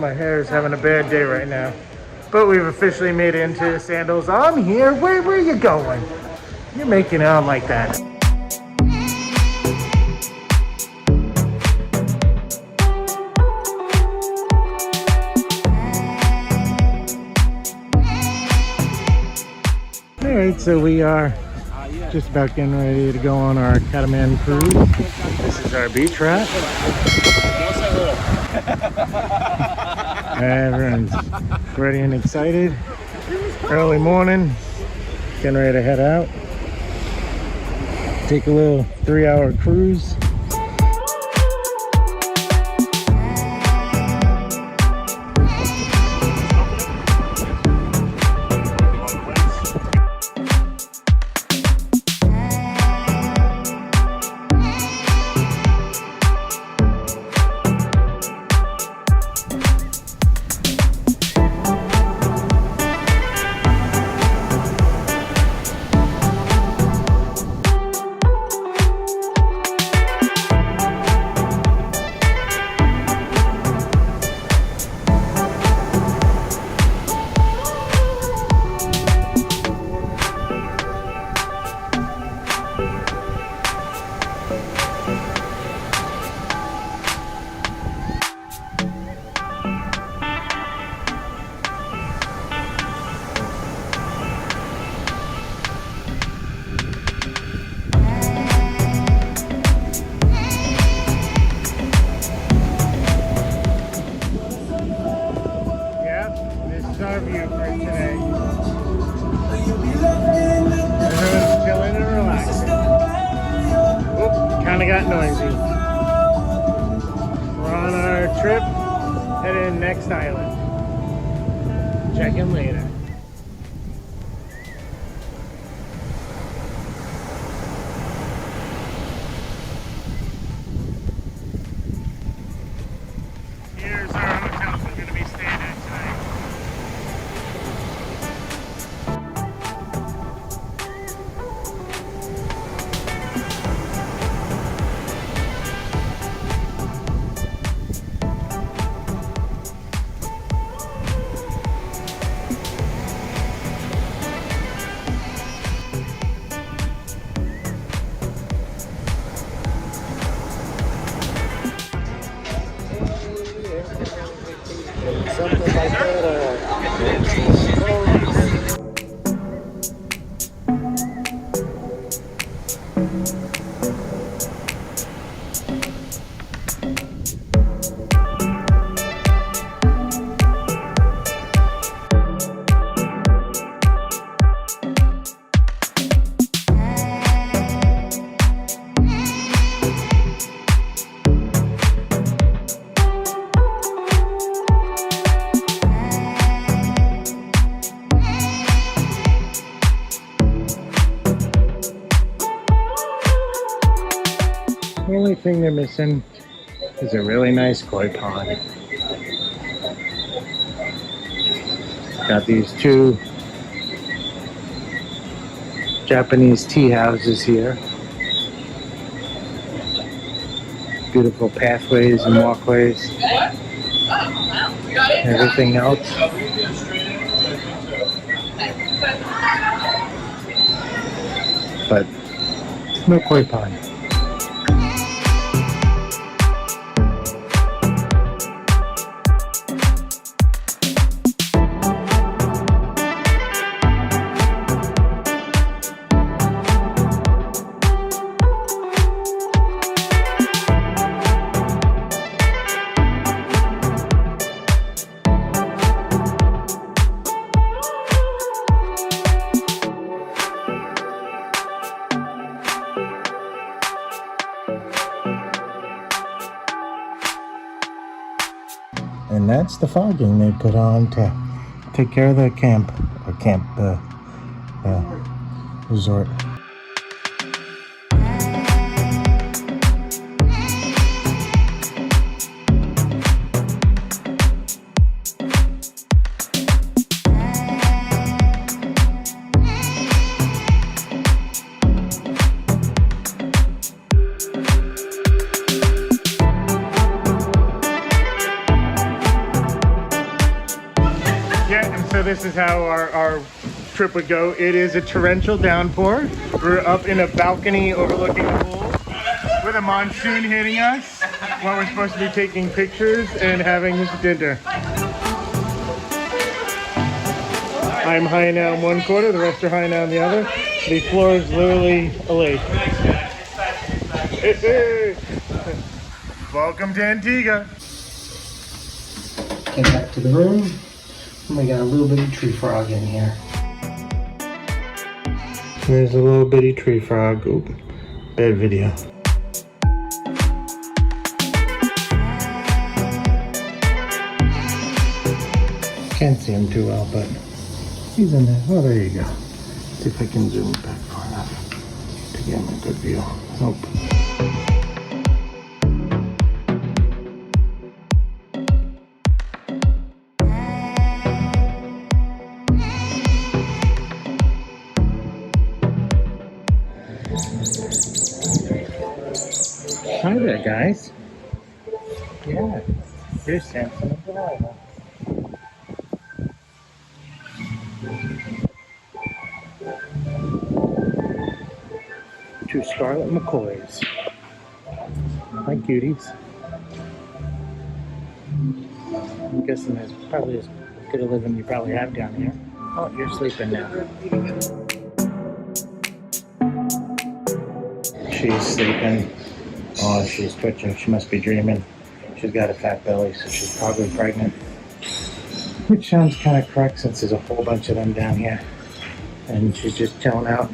my hair is having a bad day right now. But we've officially made it into sandals. I'm here. Where are you going? You're making it on like that. Alright, so we are just about getting ready to go on our catamaran cruise. This is our beach wrap. Everyone's ready and excited. Early morning, getting ready to head out. Take a little 3-hour cruise. Our view for today. Everyone's chilling and relaxing. Oop, kind of got noisy. We're on our trip, heading next island. Check in later. Here's our hotel we're going to be staying at tonight. Something like that. The only thing they're missing is a really nice koi pond. Got these two Japanese tea houses here. Beautiful pathways and walkways. Everything else. But no koi pond. And that's the fogging they put on to take care of the resort. this is how our trip would go. It is a torrential downpour. We're up in a balcony overlooking the pool with a monsoon hitting us while we're supposed to be taking pictures and having this dinner. I'm high now in one quarter, the rest are high now in the other. The floor is literally a lake. Welcome to Antigua. Get back to the room. We got a little bitty tree frog in here. There's a little bitty tree frog. Oop, bad video. Can't see him too well, but he's in there. Oh, there you go. See if I can zoom back far enough to get him a good view. Nope. Hi there, guys. Yeah, here's Samson and Delilah. Two scarlet McCoys. Hi, cuties. I'm guessing there's probably as good a living you probably have down here. Oh, you're sleeping now. She's sleeping. Oh, she's twitching. She must be dreaming. She's got a fat belly, so she's probably pregnant. Which sounds kind of correct since there's a whole bunch of them down here. And she's just chilling out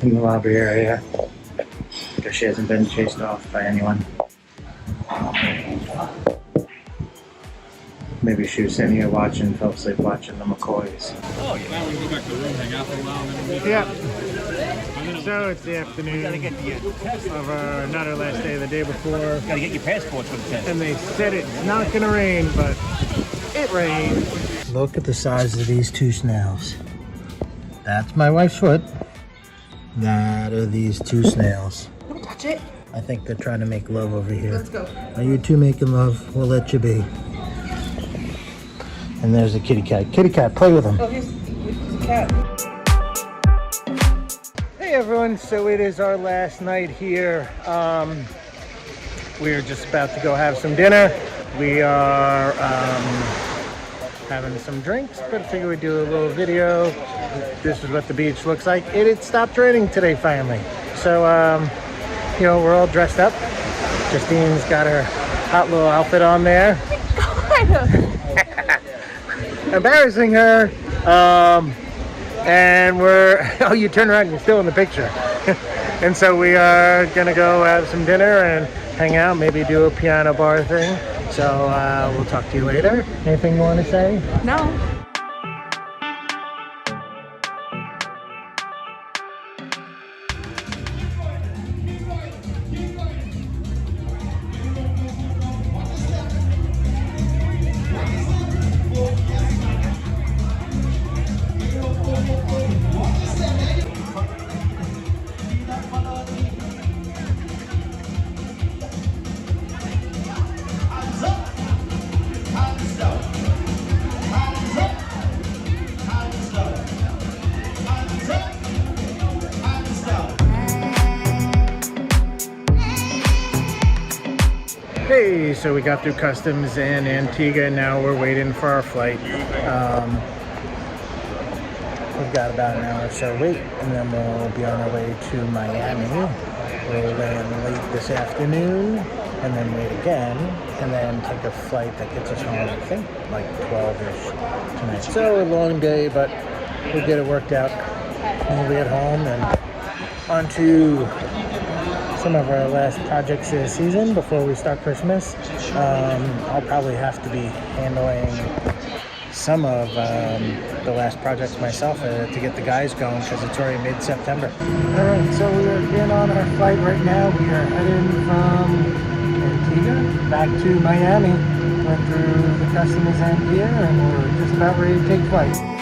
in the lobby area because she hasn't been chased off by anyone. Maybe she was sitting here watching, fell asleep watching the McCoys. Oh, yeah. Now we can go back to the room, hang out for a while, and then we'll Yeah. So it's the afternoon of not our last day, the day before. Gotta get your passports for the test. And they said it's not gonna rain, but it rained. Look at the size of these two snails. That's my wife's foot. That are these two snails. Don't touch it. I think they're trying to make love over here. Let's go. Are you two making love? We'll let you be. And there's a kitty cat. Kitty cat, play with him. Oh, here's a cat. Hey everyone, so it is our last night here. We're just about to go have some dinner. We are having some drinks, but I figured we'd do a little video. This is what the beach looks like. It had stopped raining today finally. So, you know, we're all dressed up. Justine's got her hot little outfit on there. Embarrassing her. And we're, oh, you turn around, you're still in the picture. And so we are gonna go have some dinner and hang out, maybe do a piano bar thing. So we'll talk to you later. Anything you want to say? No. Hey, so we got through customs in Antigua, and now we're waiting for our flight. We've got about an hour or so wait, and then we'll be on our way to Miami. We'll land late this afternoon, and then wait again, and then take a flight that gets us home, I think, like 12-ish tonight. So a long day, but we'll get it worked out. And we'll be at home and on to some of our last projects this season before we start Christmas. I'll probably have to be handling some of the last projects myself to get the guys going because it's already mid-September. Alright, so we are getting on our flight right now. We are heading from Antigua back to Miami. Went through the customs end here and we're just about ready to take flight.